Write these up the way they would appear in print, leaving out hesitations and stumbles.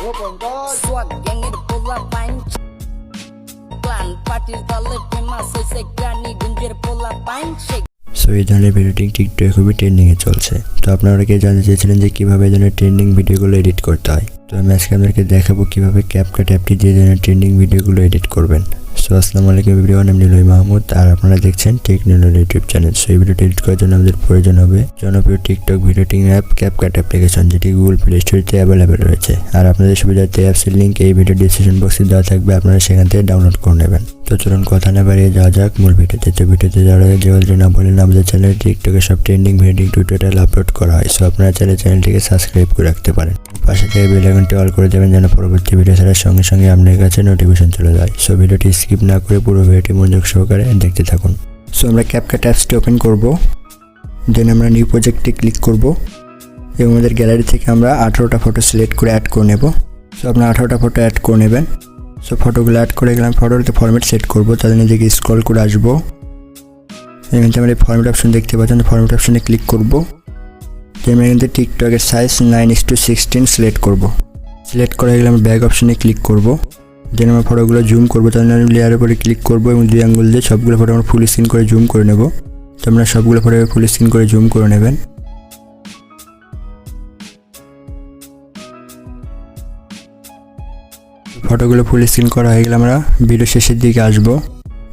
Swag gangin pola punch Clan party dale famous hoise granny gunjir pola punch so এই ধরনের ভিডিওটি টিকটকে খুবই ট্রেন্ডিংয়ে চলছে। তো আপনারা অনেকে জানতে চেয়েছিলেন যে কীভাবে এই ধরনের ট্রেন্ডিং ভিডিওগুলো এডিট করতে হয়। তো আমি আজকে আপনাদেরকে দেখাবো কীভাবে ক্যাপকাট অ্যাপটি দিয়ে ধরনের ট্রেন্ডিং ভিডিওগুলো এডিট করবেন। সো আসসালামু আলাইকুম এভরিওয়ান, আমি নিলয় মাহমুদ আর আপনারা দেখছেন Techno Niloy YouTube channel. So এই ভিডিওটি এডিট করার জন্য আমাদের প্রয়োজন হবে জনপ্রিয় TikTok video editing app CapCut application, যেটি গুগল প্লে স্টোরে অ্যাভেলেবেল রয়েছে। আর আপনাদের সুবিধার্থে অ্যাপসের লিঙ্ক এই ভিডিও ডিসক্রিপশন বক্সে দেওয়া থাকবে, আপনারা সেখান থেকে ডাউনলোড করে নেবেন। তো চলুন কথা না বাড়িয়ে যাওয়া যাক মূল ভিডিওতে। তো ভিডিওতে যাওয়ার আগে যে অলরেডি না বললেন, আমাদের চ্যানেলে টিকটকে সব ট্রেন্ডিং ভিডিও টিউটোরিয়াল আপলোড করা হয়। সো আপনারা চাইলে চ্যানেলটিকে সাবস্ক্রাইব করে রাখতে পারেন। পাশে থেকে বেল আইকনটি অল করে দেবেন যেন পরবর্তী ভিডিও ছাড়ার সঙ্গে সঙ্গে আপনার কাছে নোটিফিকেশন চলে যায়। সো ভিডিওটি স্কিপ না করে পুরো ভিডিওটি মনোযোগ সহকারে দেখতে থাকুন। সো আমরা ক্যাপকাট অ্যাপসটি ওপেন করব, দেন আমরা নিউ প্রজেক্টে ক্লিক করব এবং আমাদের গ্যালারি থেকে আমরা 18টা ফটো সিলেক্ট করে অ্যাড করে নেব। সো আপনারা 18টা ফটো অ্যাড করে নেবেন। সো ফটোগুলো অ্যাড করে গেলাম, ফটোতে ফরম্যাট সেট করব, তাদের নিজেকে স্ক্রল করে আসবো। এখান থেকে আমরা এই ফরম্যাট অপশন দেখতে পাচ্ছেন, ফরম্যাট অপশনে ক্লিক করব। আমরা এখান থেকে টিকটকের সাইজ 9:16 সিলেক্ট করব। সিলেক্ট করে গেলে আমরা ব্যাক অপশনে ক্লিক করব, দেন আমরা ফটোগুলো জুম করবো, তাহলে আমি লেয়ারের উপরে ক্লিক করব এবং 2 আঙ্গুল দিয়ে সবগুলো ফটো আমরা ফুল স্ক্রিন করে জুম করে নেব। তো আমরা সবগুলো ফটো ফুল স্ক্রিন করে জুম করে নেবেন। ফটোগুলো ফুল স্ক্রিন করা হয়ে গেলে আমরা ভিডিও শেষের দিকে আসবো।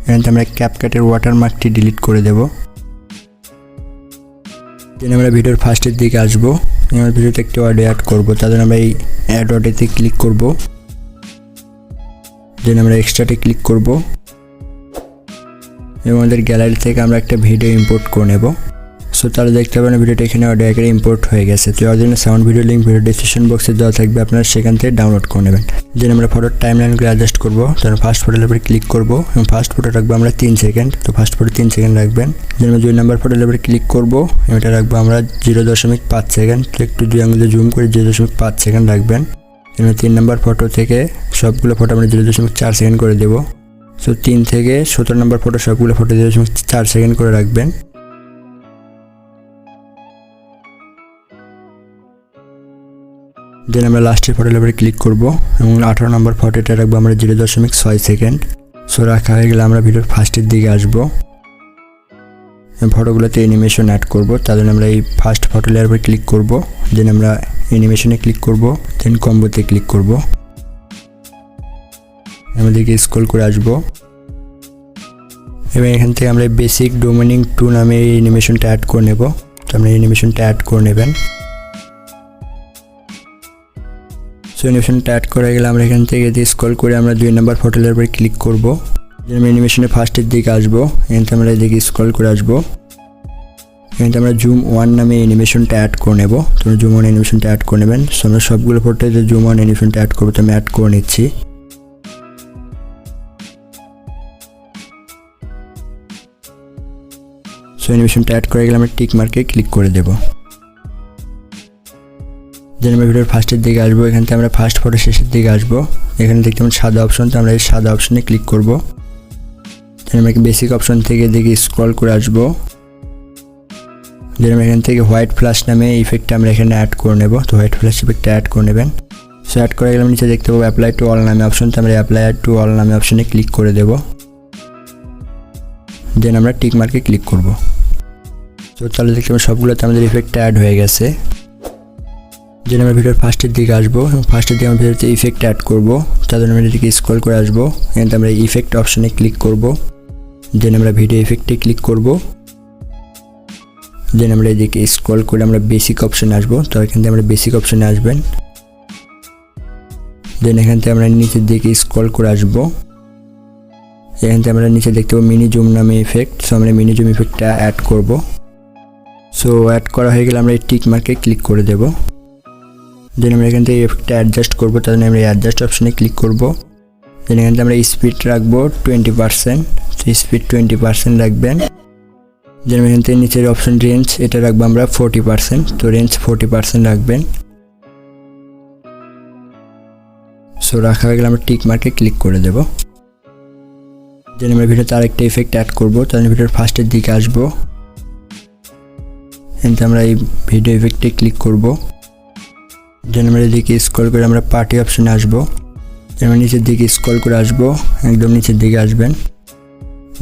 এখান থেকে আমরা ক্যাপকাটের ওয়াটারমার্কটি ডিলিট করে দেব। দেন আমরা ভিডিওর ফার্স্টের দিকে আসবো, আমরা ভিডিওতে একটি অডিও অ্যাড করবো, তাদের আমরা এই অ্যাড অডিওতে ক্লিক করব। দেন আমরা এক্সট্রাতে ক্লিক করব এবং আমাদের গ্যালারি থেকে আমরা একটা ভিডিও ইম্পোর্ট করে নেব। সো তাহলে দেখতে পাবেন ভিডিওটা এখানে অডিও আকারে ইম্পোর্ট হয়ে গেছে। তো এর জন্য sound video link video description বক্সে দেওয়া থাকবে, আপনারা সেখান থেকে ডাউনলোড করে নেবেন। দেন আমরা ফটোর টাইমলাইনগুলো অ্যাডজাস্ট করব, তাহলে ফার্স্ট ফটোর উপরে ক্লিক করব এবং ফার্স্ট ফটো রাখবো আমরা 3 সেকেন্ড। তো ফার্স্ট ফটো 3 সেকেন্ড রাখবেন। দেন আমরা 2 নাম্বার ফটোর উপরে ক্লিক করব, এটা রাখবো আমরা 0.5 সেকেন্ড। তো একটু 2 আঙ্গুল দিয়ে জুম করে 0.5 সেকেন্ড রাখবেন। দেন 3 নাম্বার ফটো থেকে সবগুলো ফটো আমরা 0.4 সেকেন্ড করে দেব। সো 3 থেকে 17 নাম্বার ফটো সবগুলো ফটো 0.4 সেকেন্ড করে রাখবেন। দেন আমরা লাস্টের ফটোর উপরে ক্লিক করব এবং 18 নম্বর ফটোটা রাখবো আমরা 0.6 সেকেন্ড। সো রাখা হয়ে গেলে আমরা ভিডিওর ফার্স্টের দিকে আসবো, ফটোগুলোতে অ্যানিমেশন অ্যাড করব। তাহলে আমরা এই ফার্স্ট ফটো লেয়ার উপরে ক্লিক করব, দেন আমরা অ্যানিমেশনে ক্লিক করব, দেন কম্বোতে ক্লিক করব। আমাদেরকে স্ক্রল করে আসবো এবং এখান থেকে আমরা বেসিক ডোমিনিং 2 নামে এই অ্যানিমেশনটা অ্যাড করে নেব। তো আমরা অ্যানিমেশনটা অ্যাড করে নেবেন। সো অ্যানিমেশনটা অ্যাড করা গেলে আমরা এখান থেকে স্ক্রল করে আমরা 2 নাম্বার ফটো লেয়ার উপরে ক্লিক করব। দেন আমরা অ্যানিমেশনের ফার্স্টের দিকে আসবো, এখান থেকে আমরা এদিকে স্ক্রল করে আসবো। এখান থেকে আমরা জুম 1 নামে অ্যানিমেশনটা অ্যাড করে নেব। তোমরা জুম 1 অ্যানিমেশনটা অ্যাড করে নেবেন। সো আমরা সবগুলো ফটোতে জুম 1 অ্যানিমেশনটা অ্যাড করবো, তো আমি অ্যাড করে নিচ্ছি। সো অ্যানিমেশনটা অ্যাড করে গেলে আমরা টিক মার্কে ক্লিক করে দেব। দেন আমরা ভিডিওর ফার্স্টের দিকে আসবো, এখান থেকে আমরা ফার্স্ট ফটো শেষের দিকে আসবো। এখানে দেখতে পাবেন সাদা অপশন, তো আমরা এই সাদা অপশনে ক্লিক করব। দেন আমরা বেসিক অপশন থেকে এদিকে স্ক্রল করে আসবো। দেন আমরা এখান থেকে হোয়াইট ফ্ল্যাশ নামে ইফেক্টটা আমরা এখানে অ্যাড করে নেব। তো হোয়াইট ফ্ল্যাশ ইফেক্টটা অ্যাড করে নেবেন। সো অ্যাড করে গেলে নিচে দেখতে পাবো অ্যাপ্লাই টু অল নামে অপশন, তো আমরা অ্যাপ্লাই টু অল নামে অপশনে ক্লিক করে দেব। দেন আমরা টিক মার্কে ক্লিক করব। তো তাহলে দেখতে পাবেন সবগুলোতে আমাদের ইফেক্টটা অ্যাড হয়ে গেছে। দেন আমরা ভিডিওর ফার্স্টের দিকে আসবো এবং ফার্স্টের দিকে আমরা ভিডিওতে ইফেক্ট অ্যাড করবো, তাদের আমরা এদিকে স্ক্রল করে আসবো। এখান থেকে আমরা ইফেক্ট অপশনে ক্লিক করব। দেন আমরা ভিডিও ইফেক্টে ক্লিক করব। দেন আমরা এদিকে স্ক্রল করে আমরা বেসিক অপশনে আসবো, তো এখান থেকে আমরা বেসিক অপশনে আসবেন। দেন এখান থেকে আমরা নিচের দিকে স্ক্রল করে আসবো। এখান থেকে আমরা নিচে দেখতে পাবো মিনি জুম নামে ইফেক্ট, সো আমরা মিনি জুম ইফেক্টটা অ্যাড করব। সো অ্যাড করা হয়ে গেলে আমরা এই টিক মার্কে ক্লিক করে দেব। দেন আমরা এখান থেকে ইফেক্টটা অ্যাডজাস্ট করবো, তাহলে আমরা এই অ্যাডজাস্ট অপশনে ক্লিক করব। দেন এখান থেকে আমরা স্পিড রাখবো 20%, তো স্পিড 20% রাখবেন। দেন এখান থেকে নিচের অপশন রেঞ্জ এটা রাখবো আমরা 40%, তো রেঞ্জ 40% রাখবেন। সো রাখা হয়ে গেলে আমরা টিক মার্কে ক্লিক করে দেব। দেন আমরা ভিডিওতে আরেকটা ইফেক্ট অ্যাড করবো, তাহলে ভিডিওর ফার্স্টের দিকে আসবো। এখান থেকে আমরা এই ভিডিও ইফেক্টে ক্লিক করব। দেন আমরা এদিকে স্ক্রল করে আমরা পার্টি অপশনে আসবো। আমরা নিচের দিকে স্ক্রল করে আসবো, একদম নিচের দিকে আসবেন।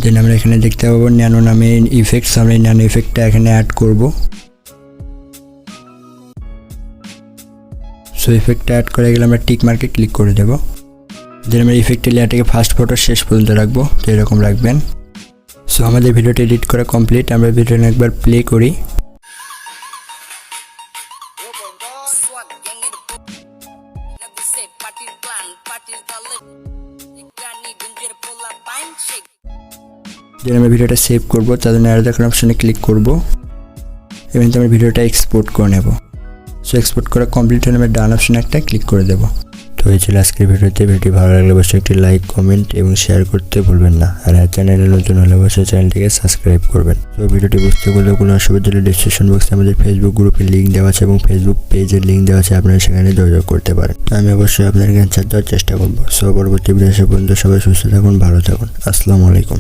দেন আমরা এখানে দেখতে পাবো ন্যানো নামে ইফেক্টস, আমরা এই ন্যানো ইফেক্টটা এখানে অ্যাড করব। সো ইফেক্টটা অ্যাড করে গেলে আমরা টিক মার্কে ক্লিক করে দেবো। দেন আমরা ইফেক্টের লেয়ারটাকে ফার্স্ট ফটো শেষ পর্যন্ত রাখবো, তো এরকম রাখবেন। সো আমাদের ভিডিওটা এডিট করা কমপ্লিট। আমরা ভিডিওটা একবার প্লে করি। Swag gang এর না দিছে পার্টির প্ল্যান পার্টির দলে গ্রানি গঞ্জের পোলা পাইন শেক দেন আমরা ভিডিওটা সেভ করবো, তার জন্য অ্যারো দেখার অপশনে ক্লিক করবো। এবং আমরা ভিডিওটা এক্সপোর্ট করে নেব। সো এক্সপোর্ট করা কমপ্লিট হলে আমরা ডান অপশনে একটা ক্লিক করে দেবো। তো এই ছিল আজকের ভিডিওটি ভালো লাগলে অবশ্যই একটি লাইক, কমেন্ট এবং শেয়ার করতে ভুলবেন না। আর চ্যানেলে নতুন হলে অবশ্যই চ্যানেলটিকে সাবস্ক্রাইব করবেন। তো ভিডিওটি বুঝতে গেলে কোনো অসুবিধা হলে ডিসক্রিপশন বক্সে আমাদের ফেসবুক গ্রুপের লিঙ্ক দেওয়া আছে এবং ফেসবুক পেজের লিঙ্ক দেওয়া আছে, আপনারা সেখানে যোগাযোগ করতে পারেন। আমি অবশ্যই আপনাদের অ্যান্সার দেওয়ার চেষ্টা করবো। সো পরবর্তী ভিডিও আসা পর্যন্ত সবাই সুস্থ থাকুন, ভালো থাকুন। আসসালামু আলাইকুম।